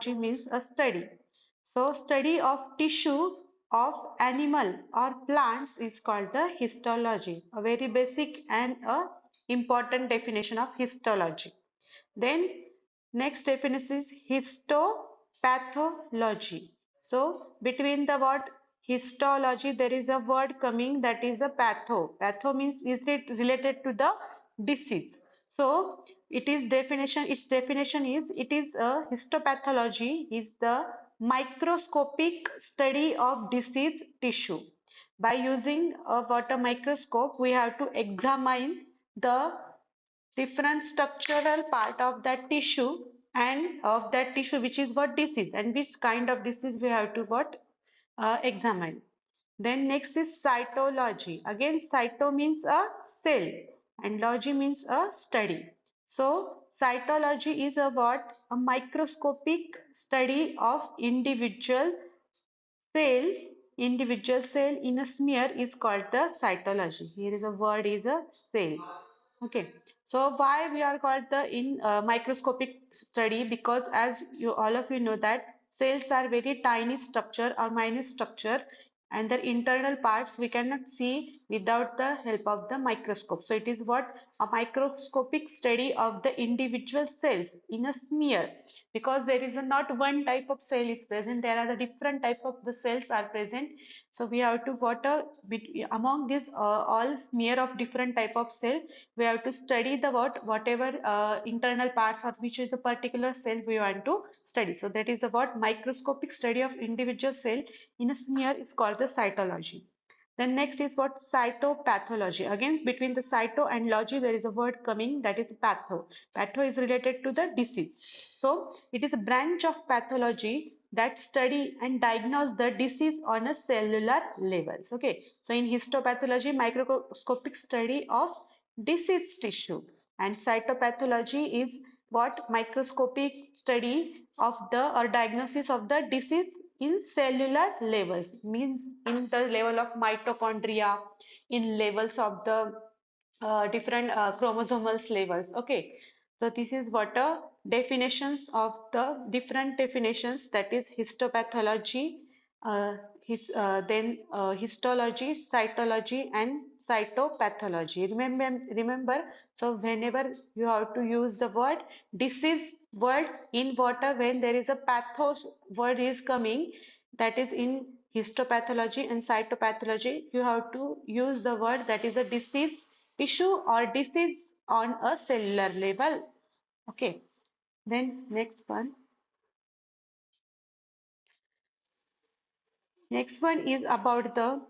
Histology means a study. So study of tissue of animal or plants is called the histology. A very basic and a important definition of histology. Then next definition is histopathology. So between the word histology there is a word coming, that is a patho. Patho means is it related to the disease. So its definition is, it is a histopathology is the microscopic study of disease tissue. By using a water microscope we have to examine the different structural part of that tissue, and of that tissue which is what disease and which kind of disease we have to what examine. Then next is cytology. Again, cyto means a cell and logy means a study. So cytology is a what, a microscopic study of cell individual cell in a smear is called the cytology. Here is a word is a cell. Okay, so why we are called the in microscopic study? Because as you all of you know that cells are very tiny structure or minute structure, and their internal parts we cannot see without the help of the microscope. So it is what, a microscopic study of the individual cells in a smear, because there is a not one type of cell is present, there are the different type of the cells are present. So we have to among this all smear of different type of cell, we have to study the whatever internal parts of which is the particular cell we want to study. So that is what microscopic study of individual cell in a smear is called the cytology. Then next is what, cytopathology. Again, between the cyto and logy there is a word coming, that is patho. Patho is related to the disease. So it is a branch of pathology that study and diagnose the disease on a cellular levels. Okay, so in histopathology, microscopic study of disease tissue, and cytopathology is what, microscopic study of the or diagnosis of the disease in cellular levels, means in the level of mitochondria, in levels of the different chromosomal levels. Okay, so this is what definitions of the different definitions, that is histopathology, histology, cytology, and cytopathology. Remember. So whenever you have to use the word disease word in water, when there is a pathos word is coming, that is in histopathology and cytopathology, you have to use the word that is a disease tissue or disease on a cellular level. Okay, then next one is about the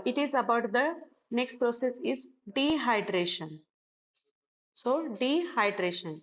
it is about the next process is dehydration. So dehydration,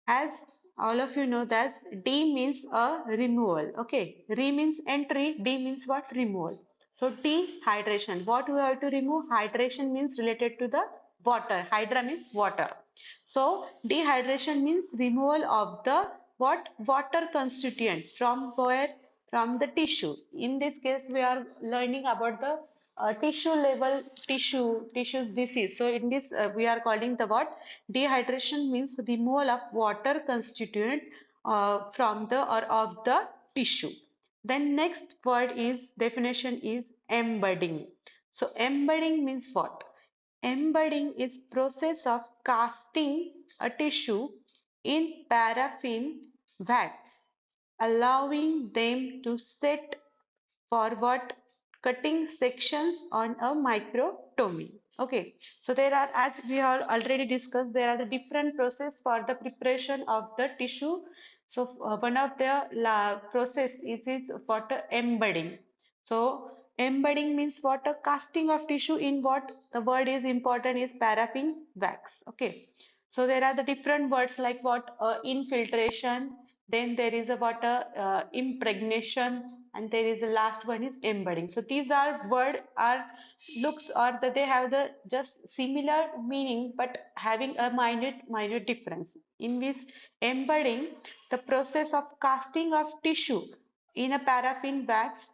as all of you know that D means a removal. Okay, re means entry, D means what, removal. So dehydration, what we have to remove? Hydration means related to the water. Hydra means water. So dehydration means removal of the what, water constituent from where, from the tissue. In this case we are learning about the tissue level tissues disease. So in this we are calling the what, dehydration means removal of water constituent from the or of the tissue. Then next word is definition is embedding. So embedding means what? Embedding is process of casting a tissue in paraffin wax, allowing them to set for what, cutting sections on a microtomy. Okay, so there are, as we have already discussed, there are the different process for the preparation of the tissue. So one of the process is what, embedding. So embedding means what, a casting of tissue in what, the word is important is paraffin wax. Okay, so there are the different words like what, infiltration, then there is a what, impregnation, and there is the last one is embedding. So these are word are looks or that they have the just similar meaning but having a minute difference. In this embedding, the process of casting of tissue in a paraffin wax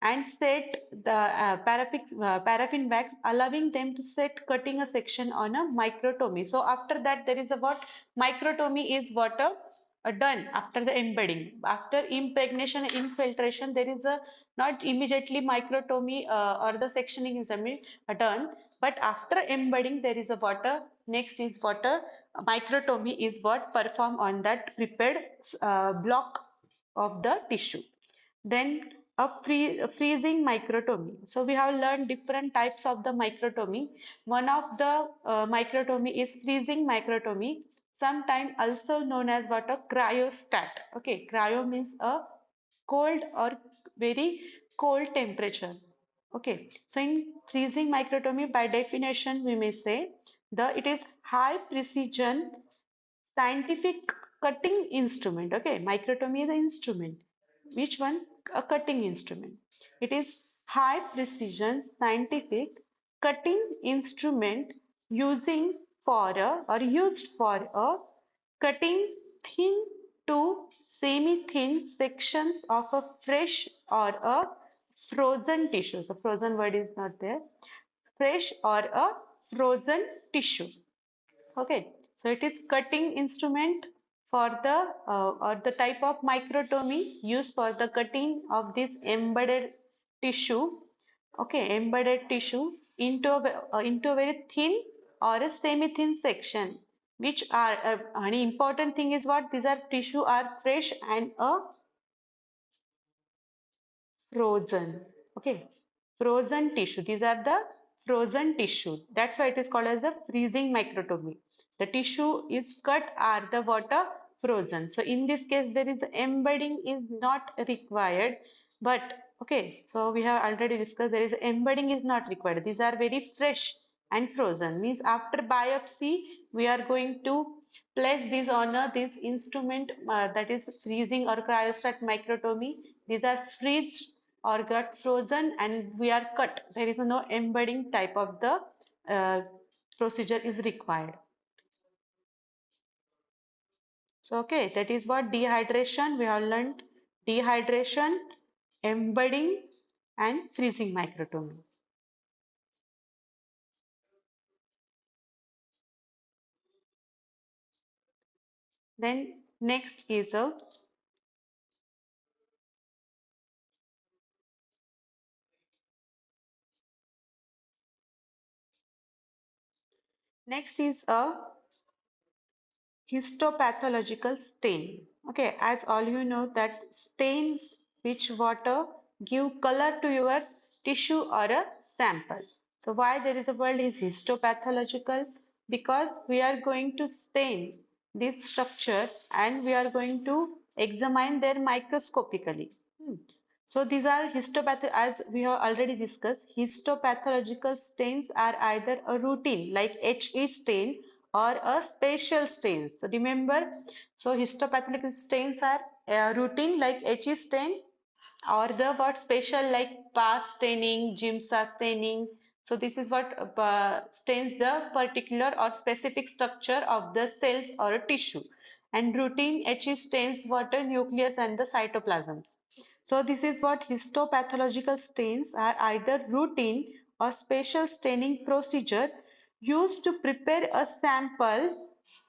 and set the paraffin wax, allowing them to set cutting a section on a microtomy. So after that, there is a what microtomy is what done after the embedding. After impregnation, infiltration, there is a not immediately microtomy or the sectioning is done, but after embedding, there is a water. Next is water. Microtomy is what perform on that prepared block of the tissue. Then a freezing microtomy. So we have learned different types of the microtomy. One of the microtomy is freezing microtomy, sometimes also known as what a cryostat. Okay, cryo means a cold or very cold temperature. Okay, so in freezing microtomy, by definition, we may say the it is high precision scientific cutting instrument. Okay, microtomy is an instrument. Which one? A cutting instrument. It is high precision scientific cutting instrument using for a or used for a cutting thin to semi-thin sections of a fresh or a frozen tissue. The frozen word is not there. Fresh or a frozen tissue. Okay, so it is cutting instrument for the or the type of microtomy used for the cutting of this embedded tissue. Okay, embedded tissue into a very thin or a semi-thin section, which are an important thing is what these are tissue are fresh and a frozen. Okay, frozen tissue. These are the frozen tissue. That's why it is called as a freezing microtomy. The tissue is cut are the water frozen. So in this case, there is embedding is not required. But okay, so we have already discussed there is embedding is not required. These are very fresh and frozen. Means after biopsy, we are going to place this on this instrument that is freezing or cryostat microtomy. These are freezed or got frozen and we are cut. There is no embedding type of the procedure is required. So okay, that is what dehydration we have learned. Dehydration, embedding and freezing microtomy. Then next is a histopathological stain. Okay, as all you know that stains which water give color to your tissue or a sample. So why there is a word is histopathological? Because we are going to stain this structure and we are going to examine them microscopically. So these are as we have already discussed, histopathological stains are either a routine like HE stain or a spatial stains. So remember, so histopathological stains are routine like HE stain or the what spatial like PAS staining, GIMSA staining. So this is what stains the particular or specific structure of the cells or a tissue. And routine HE stains water nucleus and the cytoplasms. So this is what histopathological stains are either routine or spatial staining procedure used to prepare a sample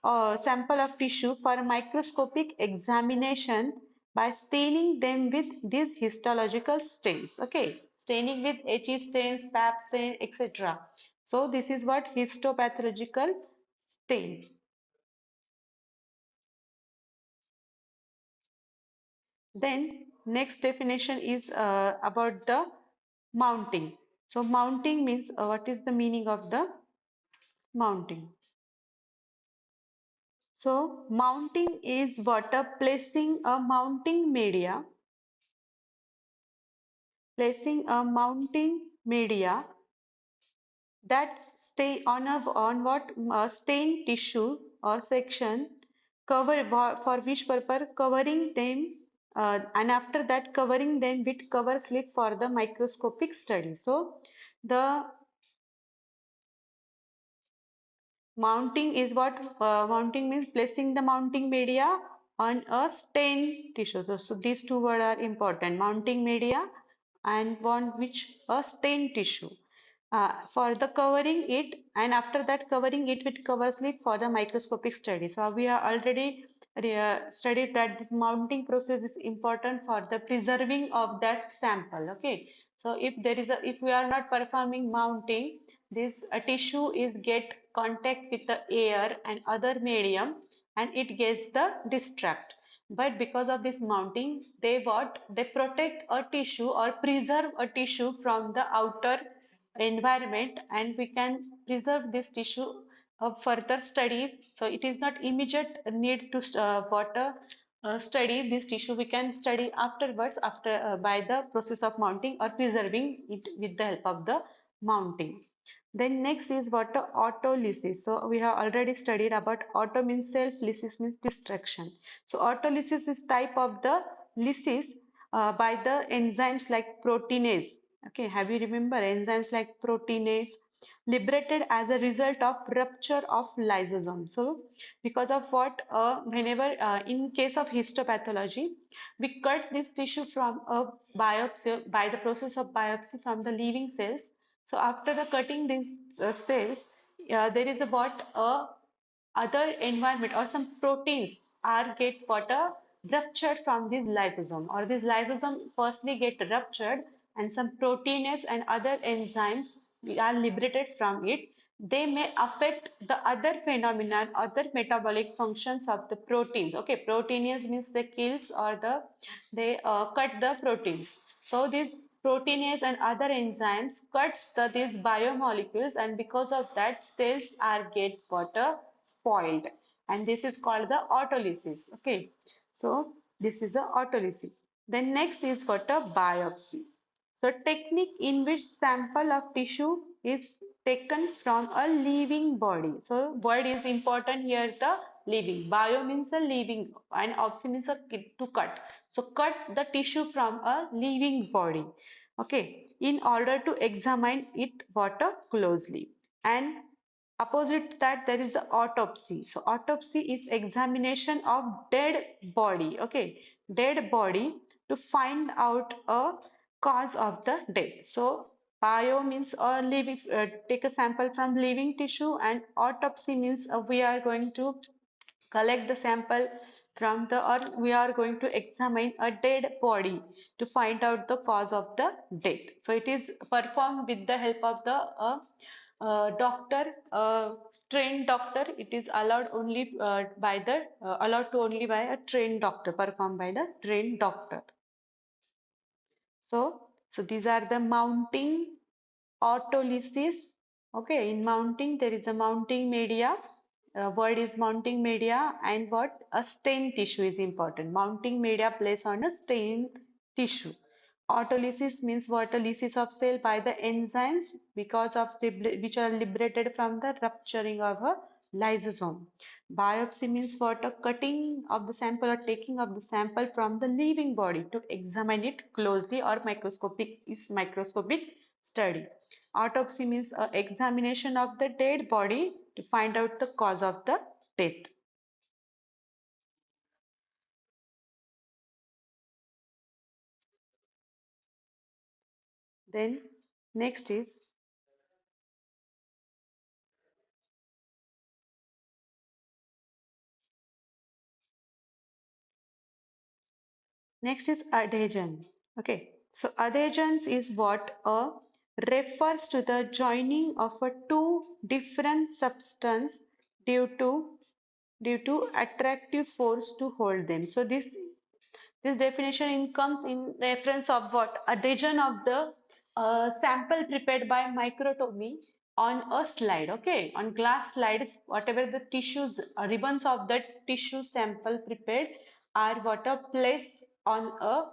of tissue for microscopic examination by staining them with these histological stains. Okay, staining with HE stains, PAP stain, etc. So this is what histopathological stain. Then next definition is about the mounting. So mounting means what is the meaning of the mounting? So mounting is what a placing a mounting media that stay on a on what stained tissue or section for which purpose covering them and after that covering them with cover slip for the microscopic study. So the mounting is what mounting means placing the mounting media on a stained tissue. So these two words are important. Mounting media and one which a stain tissue. For the covering it, and after that covering it with cover slip for the microscopic study. So we have already studied that this mounting process is important for the preserving of that sample. Okay, so if we are not performing mounting, this tissue is get contact with the air and other medium, and it gets the distract. But because of this mounting, they protect a tissue or preserve a tissue from the outer environment, and we can preserve this tissue further study. So it is not immediate need to water study this tissue. We can study afterwards after by the process of mounting or preserving it with the help of the mounting. Then next is what the autolysis. So we have already studied about auto means self, lysis means destruction. So autolysis is type of the lysis by the enzymes like proteinase. Okay, have you remember enzymes like proteinase liberated as a result of rupture of lysosome. So because of what whenever in case of histopathology, we cut this tissue from a biopsy by the process of biopsy from the living cells. So after the cutting these cells, there is about a other environment or some proteins are get what ruptured from this lysosome, or this lysosome firstly get ruptured and some proteins and other enzymes are liberated from it. They may affect the other phenomena, other metabolic functions of the proteins. Okay, proteinase means they kills or they cut the proteins. So these proteinase and other enzymes cuts these biomolecules, and because of that cells are get what spoiled, and this is called the autolysis. Okay, so this is the autolysis. Then next is what a biopsy. So technique in which sample of tissue is taken from a living body. So word is important here, the living. Bio means a living and opsy means a to cut. So cut the tissue from a living body. Okay, in order to examine it water closely. And opposite that there is a autopsy. So autopsy is examination of dead body. Okay, dead body to find out a cause of the death. So bio means living, take a sample from living tissue, and autopsy means we are going to collect the sample from the, or we are going to examine a dead body to find out the cause of the death. So it is performed with the help of the doctor, trained doctor. It is allowed only by the allowed to only by a trained doctor, performed by the trained doctor. So these are the mounting autolysis. Okay, in mounting there is a mounting media. Word is mounting media, and what a stain tissue is important. Mounting media placed on a stain tissue. Autolysis means what a lysis of cell by the enzymes because of which are liberated from the rupturing of a lysosome. Biopsy means what a cutting of the sample or taking of the sample from the living body to examine it closely, or microscopic study. Autopsy means a examination of the dead body to find out the cause of the death. Then next is adhesion. Okay, so adhesions is what refers to the joining of a two different substance due to due to attractive force to hold them. So this definition comes in reference of what adhesion of the sample prepared by microtomy on a slide. Okay, on glass slides, whatever the tissues, ribbons of that tissue sample prepared are what are placed on a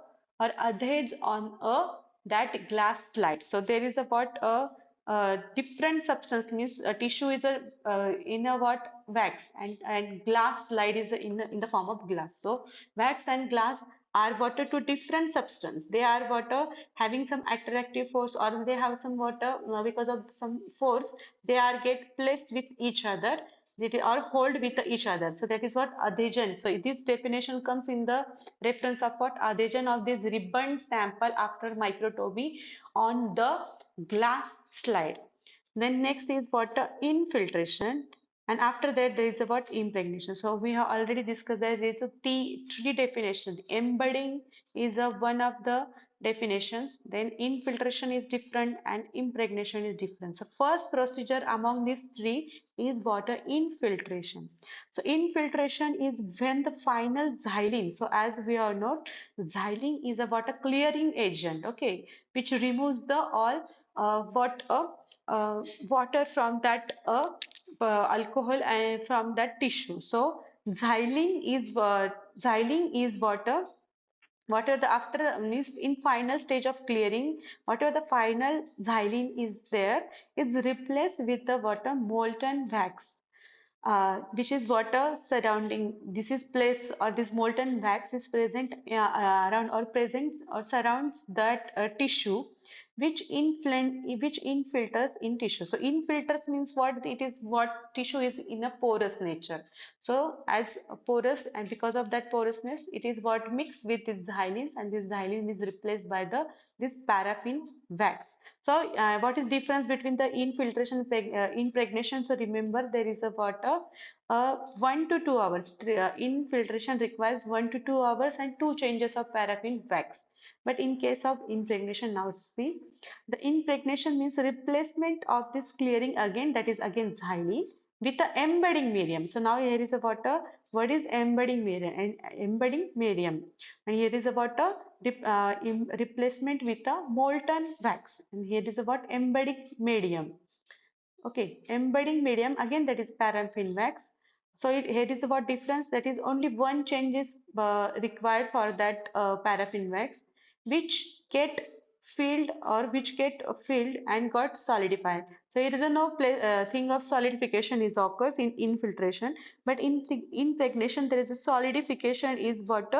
or adheres on a that glass slide. So there is a what a different substance means a tissue is a in a what wax, and glass slide is in the form of glass. So wax and glass are water to different substance. They are water having some attractive force, or they have some water because of some force they are get placed with each other. or hold with each other. So that is what adhesion. So this definition comes in the reference of what adhesion of this ribbon sample after microscopy on the glass slide. Then next is what infiltration, and after that there is about impregnation. So we have already discussed that there is a three definitions. Embedding is a one of the definitions. Then infiltration is different and impregnation is different. So first procedure among these three is water infiltration. So infiltration is when the final xylene. So as we all know, xylene is a water clearing agent. Okay, which removes the all what water from that alcohol and from that tissue. So xylene is water. What are the after means in final stage of clearing, whatever the final xylene is there, it's replaced with the water molten wax, which is water surrounding. This is place or this molten wax is present around or present or surrounds that tissue, which infiltrates in tissue. So infiltrates means what? It is what tissue is in a porous nature. So as porous, and because of that porousness, it is what mixed with its xylenes, and this xylene is replaced by the this paraffin wax. So what is difference between the infiltration impregnation? So remember there is a water 1 to 2 hours. Infiltration requires 1 to 2 hours and two changes of paraffin wax. But in case of impregnation, now see, the impregnation means replacement of this clearing again, that is again xylene with the embedding medium. So now here is a water. What is embedding medium? And embedding medium. And here is a water replacement with a molten wax. And here is a what embedding medium. Okay, embedding medium again, that is paraffin wax. So here is what difference, that is only one change is required for that paraffin wax, which get filled or which get filled and got solidified. So here is a no thing of solidification is occurs in infiltration, but in impregnation there is a solidification is what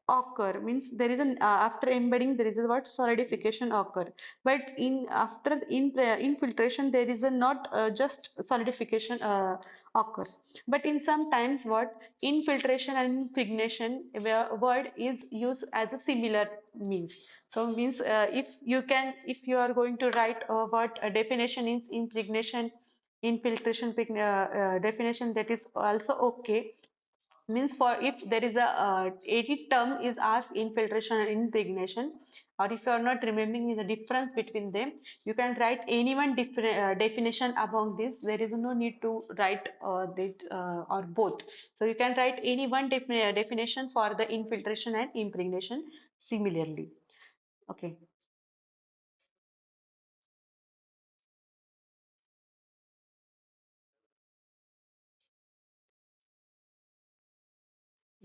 occur, means there is an after embedding there is a what solidification occur, but in after infiltration there is a not just solidification occurs, but in sometimes what infiltration and impregnation word is used as a similar means. So means if you are going to write what a definition is impregnation infiltration definition, that is also okay. Means for if there is a any term is asked infiltration and impregnation, or if you are not remembering the difference between them, you can write any one definition among this. There is no need to write that or both. So you can write any one definition for the infiltration and impregnation similarly. Okay,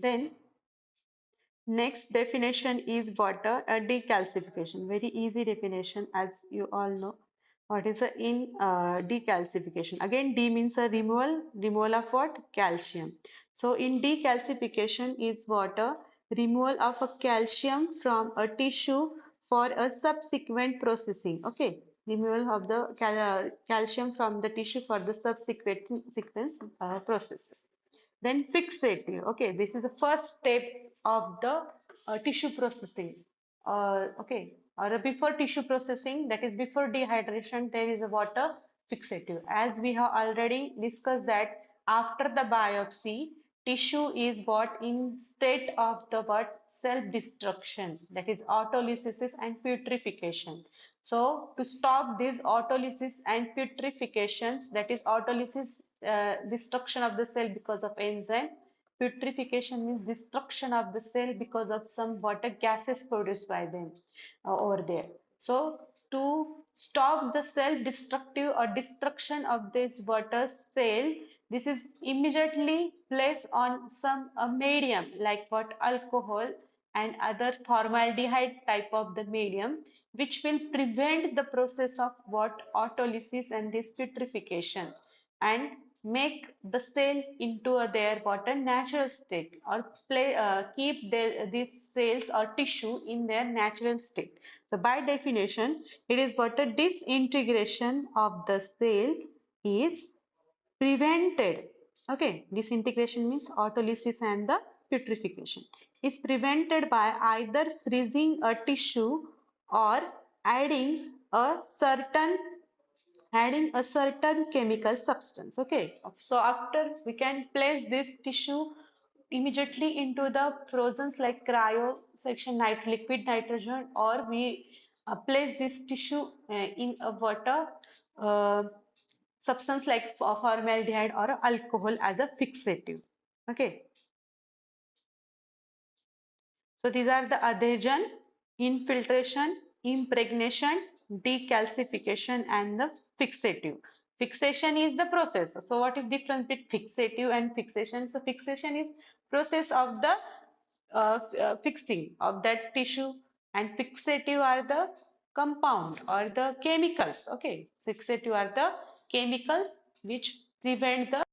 then next definition is water decalcification. Very easy definition, as you all know. What is a in decalcification? Again, D means a removal of what? Calcium. So in decalcification is water removal of a calcium from a tissue for a subsequent processing. Okay, removal of the calcium from the tissue for the subsequent sequence processes. Then fixative. Okay, this is the first step of the tissue processing. Okay, or before tissue processing, that is before dehydration, there is a water fixative. As we have already discussed that after the biopsy, tissue is what in state of the what self-destruction, that is autolysis and putrefaction. So to stop this autolysis and putrefaction, that is autolysis destruction of the cell because of enzyme, putrefaction means destruction of the cell because of some water gases produced by them over there. So to stop the self-destructive or destruction of this water cell, this is immediately placed on some medium like what alcohol and other formaldehyde type of the medium, which will prevent the process of what autolysis and this putrefaction, and make the cell into their what a natural state, or keep these cells or tissue in their natural state. So by definition, it is what a disintegration of the cell is prevented Okay, disintegration means autolysis and the putrefaction is prevented by either freezing a tissue or adding a certain chemical substance. Okay, so after we can place this tissue immediately into the frozen like cryo section liquid nitrogen, or we place this tissue in a water uh, substance like formaldehyde or alcohol as a fixative. Okay, so these are the adhesion, infiltration, impregnation, decalcification, and the fixative. Fixation is the process. So what is difference between fixative and fixation? So fixation is process of the fixing of that tissue, and fixative are the compound or the chemicals. Okay, fixative are the chemicals which prevent the